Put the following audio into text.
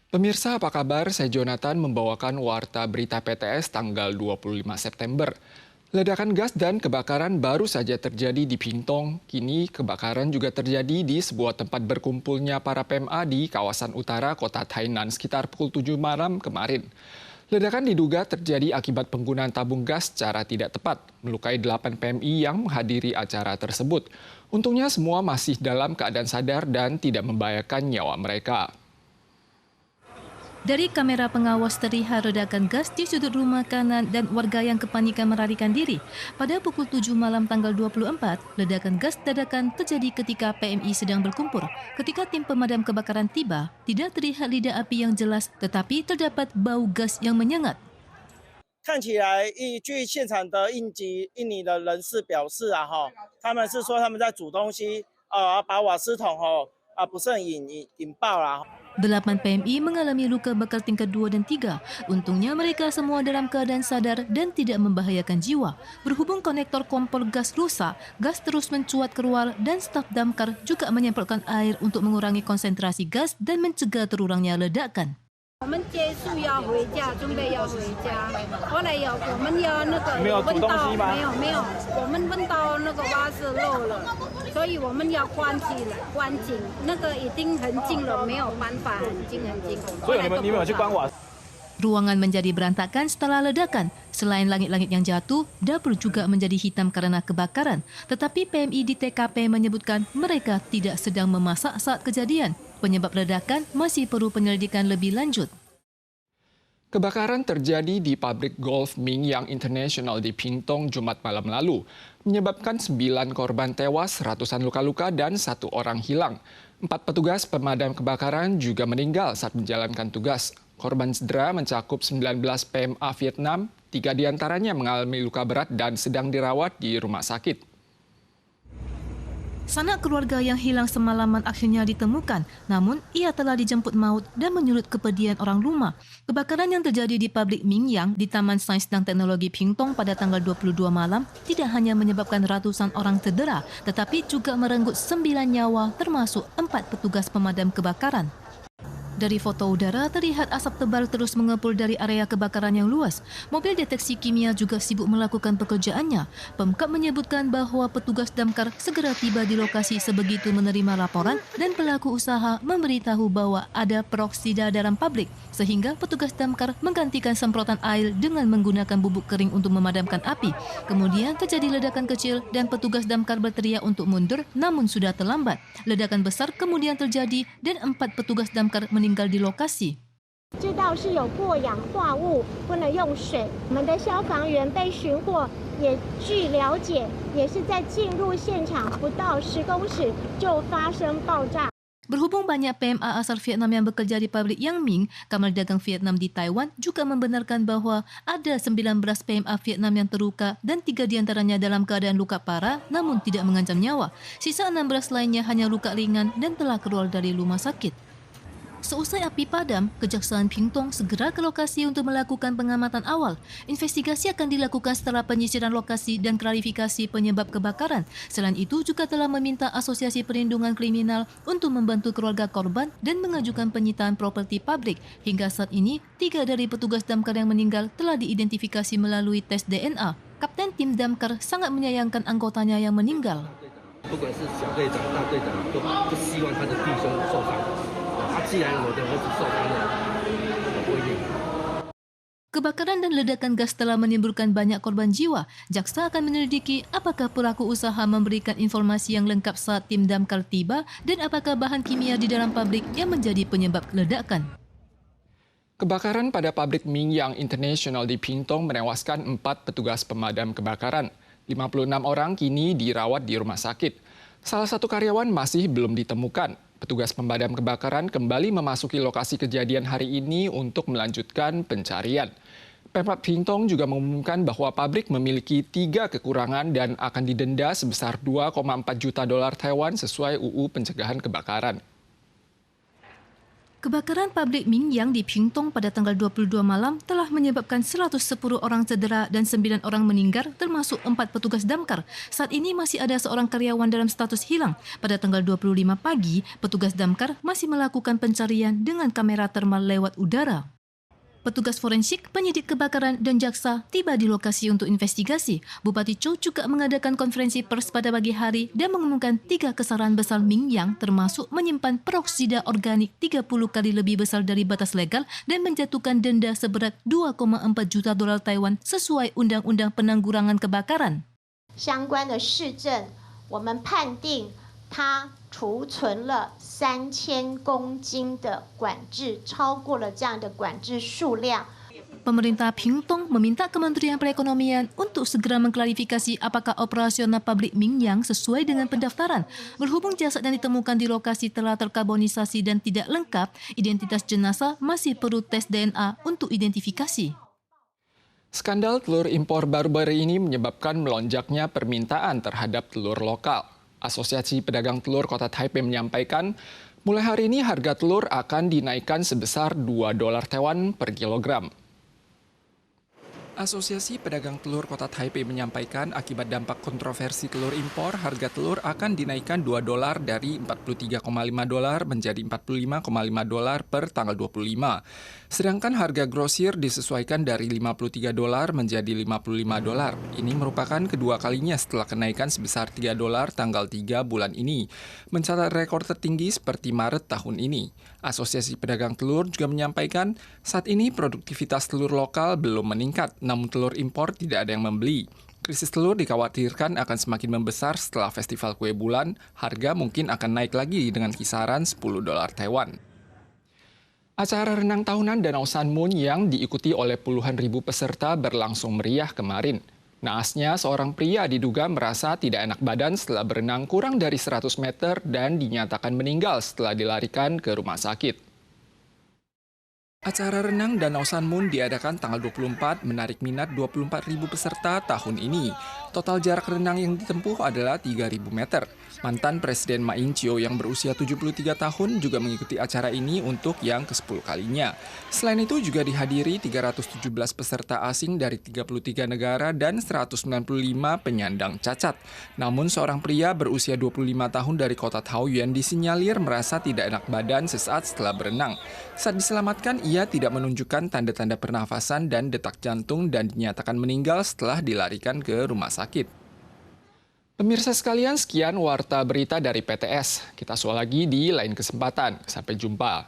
Pemirsa apa kabar? Saya Jonathan membawakan warta berita PTS tanggal 25 September. Ledakan gas dan kebakaran baru saja terjadi di Pingtong. Kini kebakaran juga terjadi di sebuah tempat berkumpulnya para PMA di kawasan utara kota Tainan sekitar pukul 7 malam kemarin. Ledakan diduga terjadi akibat penggunaan tabung gas secara tidak tepat, melukai 8 PMI yang menghadiri acara tersebut. Untungnya semua masih dalam keadaan sadar dan tidak membahayakan nyawa mereka. Dari kamera pengawas terlihat ledakan gas di sudut rumah kanan dan warga yang kepanikan melarikan diri. Pada pukul 7 malam tanggal 24, ledakan gas dadakan terjadi ketika PMI sedang berkumpul. Ketika tim pemadam kebakaran tiba, tidak terlihat lidah api yang jelas tetapi terdapat bau gas yang menyengat. 看起来，据现场的印尼的人士表示他们是说他们在煮东西，把瓦斯桶不慎引爆了。 8 PMI mengalami luka bakar tingkat 2 dan 3. Untungnya mereka semua dalam keadaan sadar dan tidak membahayakan jiwa. Berhubung konektor kompor gas rusak, gas terus mencuat keluar dan staf damkar juga menyemprotkan air untuk mengurangi konsentrasi gas dan mencegah terulangnya ledakan. 我们结束要回家，准备要回家。后来我们要那个闻到没有，我们闻到那个瓦斯漏了，所以我们要关紧，那个已经很近了，没有办法，很近。所以你们有去关瓦斯？ Ruangan menjadi berantakan setelah ledakan. Selain langit-langit yang jatuh, dapur juga menjadi hitam karena kebakaran. Tetapi PMI di TKP menyebutkan mereka tidak sedang memasak saat kejadian. Penyebab ledakan masih perlu penyelidikan lebih lanjut. Kebakaran terjadi di pabrik golf Ming Yang International di Pingtong Jumat malam lalu, menyebabkan 9 korban tewas, ratusan luka-luka, dan 1 orang hilang. 4 petugas pemadam kebakaran juga meninggal saat menjalankan tugas. Korban cedera mencakup 19 PMA Vietnam, 3 diantaranya mengalami luka berat dan sedang dirawat di rumah sakit. Sanak keluarga yang hilang semalaman akhirnya ditemukan, namun ia telah dijemput maut dan menyulut kepedihan orang rumah. Kebakaran yang terjadi di pabrik Ming Yang di Taman Sains dan Teknologi Pingtong pada tanggal 22 malam tidak hanya menyebabkan ratusan orang cedera, tetapi juga merenggut 9 nyawa termasuk 4 petugas pemadam kebakaran. Dari foto udara terlihat asap tebal terus mengepul dari area kebakaran yang luas. Mobil deteksi kimia juga sibuk melakukan pekerjaannya. Pemkab menyebutkan bahwa petugas damkar segera tiba di lokasi sebegitu menerima laporan dan pelaku usaha memberitahu bahwa ada peroksida dalam pabrik sehingga petugas damkar menggantikan semprotan air dengan menggunakan bubuk kering untuk memadamkan api. Kemudian terjadi ledakan kecil dan petugas damkar berteriak untuk mundur namun sudah terlambat. Ledakan besar kemudian terjadi dan 4 petugas damkar meninggal di lokasi. 知道是有过氧化物，不能用水。我们的消防员被寻获，也据了解，也是在进入现场不到10公尺就发生爆炸。 Berhubung banyak PMA asal Vietnam yang bekerja di pabrik Yang Ming, Kamar Dagang Vietnam di Taiwan juga membenarkan bahwa ada 19 PMA Vietnam yang terluka dan 3 diantaranya dalam keadaan luka parah namun tidak mengancam nyawa. Sisa 16 lainnya hanya luka ringan dan telah keluar dari rumah sakit. Seusai api padam, Kejaksaan Pingtong segera ke lokasi untuk melakukan pengamatan awal. Investigasi akan dilakukan setelah penyisiran lokasi dan klarifikasi penyebab kebakaran. Selain itu juga telah meminta Asosiasi Perlindungan Kriminal untuk membantu keluarga korban dan mengajukan penyitaan properti pabrik. Hingga saat ini, 3 dari petugas damkar yang meninggal telah diidentifikasi melalui tes DNA. Kapten tim damkar sangat menyayangkan anggotanya yang meninggal. 不管是小队长、大队长，都不希望他的弟兄受伤。既然我的儿子受伤了，我不会命。 Kebakaran dan ledakan gas telah menimbulkan banyak korban jiwa. Jaksa akan menyelidiki apakah pelaku usaha memberikan informasi yang lengkap saat tim damkar tiba dan apakah bahan kimia di dalam pabrik yang menjadi penyebab ledakan. Kebakaran pada pabrik Ming Yang International di Pingtong menewaskan 4 petugas pemadam kebakaran. 56 orang kini dirawat di rumah sakit. Salah satu karyawan masih belum ditemukan. Petugas pemadam kebakaran kembali memasuki lokasi kejadian hari ini untuk melanjutkan pencarian. Pemkab Pingtong juga mengumumkan bahwa pabrik memiliki 3 kekurangan dan akan didenda sebesar 2,4 juta dolar Taiwan sesuai UU Pencegahan Kebakaran. Kebakaran pabrik Mingyang di Pingtung pada tanggal 22 malam telah menyebabkan 110 orang cedera dan 9 orang meninggal termasuk 4 petugas damkar. Saat ini masih ada seorang karyawan dalam status hilang. Pada tanggal 25 pagi, petugas damkar masih melakukan pencarian dengan kamera termal lewat udara. Petugas forensik, penyidik kebakaran dan jaksa tiba di lokasi untuk investigasi. Bupati Chou juga mengadakan konferensi pers pada pagi hari dan mengumumkan 3 kesalahan besar Mingyang termasuk menyimpan peroksida organik 30 kali lebih besar dari batas legal dan menjatuhkan denda seberat 2,4 juta dolar Taiwan sesuai Undang-Undang Penanggulangan Kebakaran. 相关的市政，我们判定它储存了3000公斤的管制，超过了这样的管制数量。 Pemerintah Pingtung meminta Kementerian Perekonomian untuk segera mengklarifikasi apakah operasional pabrik Mingyang sesuai dengan pendaftaran. Berhubung jasad yang ditemukan di lokasi telah terkarbonisasi dan tidak lengkap, identitas jenazah masih perlu tes DNA untuk identifikasi. Skandal telur impor baru-baru ini menyebabkan melonjaknya permintaan terhadap telur lokal. Asosiasi Pedagang Telur Kota Taipei menyampaikan, mulai hari ini harga telur akan dinaikkan sebesar 2 dolar Taiwan per kilogram. Asosiasi Pedagang Telur Kota Taipei menyampaikan akibat dampak kontroversi telur impor, harga telur akan dinaikkan 2 dolar dari 43,5 dolar menjadi 45,5 dolar per tanggal 25. Sedangkan harga grosir disesuaikan dari 53 dolar menjadi 55 dolar. Ini merupakan kedua kalinya setelah kenaikan sebesar 3 dolar tanggal 3 bulan ini, mencatat rekor tertinggi seperti Maret tahun ini. Asosiasi Pedagang Telur juga menyampaikan saat ini produktivitas telur lokal belum meningkat, namun telur impor tidak ada yang membeli. Krisis telur dikhawatirkan akan semakin membesar setelah festival kue bulan, harga mungkin akan naik lagi dengan kisaran 10 dolar Taiwan. Acara renang tahunan Danau Sanmun yang diikuti oleh puluhan ribu peserta berlangsung meriah kemarin. Naasnya, seorang pria diduga merasa tidak enak badan setelah berenang kurang dari 100 meter dan dinyatakan meninggal setelah dilarikan ke rumah sakit. Acara renang Danau Sanmun diadakan tanggal 24 menarik minat 24.000 peserta tahun ini. Total jarak renang yang ditempuh adalah 3.000 meter. Mantan Presiden Ma Ying-jeou yang berusia 73 tahun juga mengikuti acara ini untuk yang ke-10 kalinya. Selain itu juga dihadiri 317 peserta asing dari 33 negara dan 195 penyandang cacat. Namun seorang pria berusia 25 tahun dari kota Taoyuan disinyalir merasa tidak enak badan sesaat setelah berenang. Saat diselamatkan, ia tidak menunjukkan tanda-tanda pernafasan dan detak jantung dan dinyatakan meninggal setelah dilarikan ke rumah sakit. Pemirsa sekalian, sekian warta berita dari PTS. Kita soal lagi di lain kesempatan. Sampai jumpa.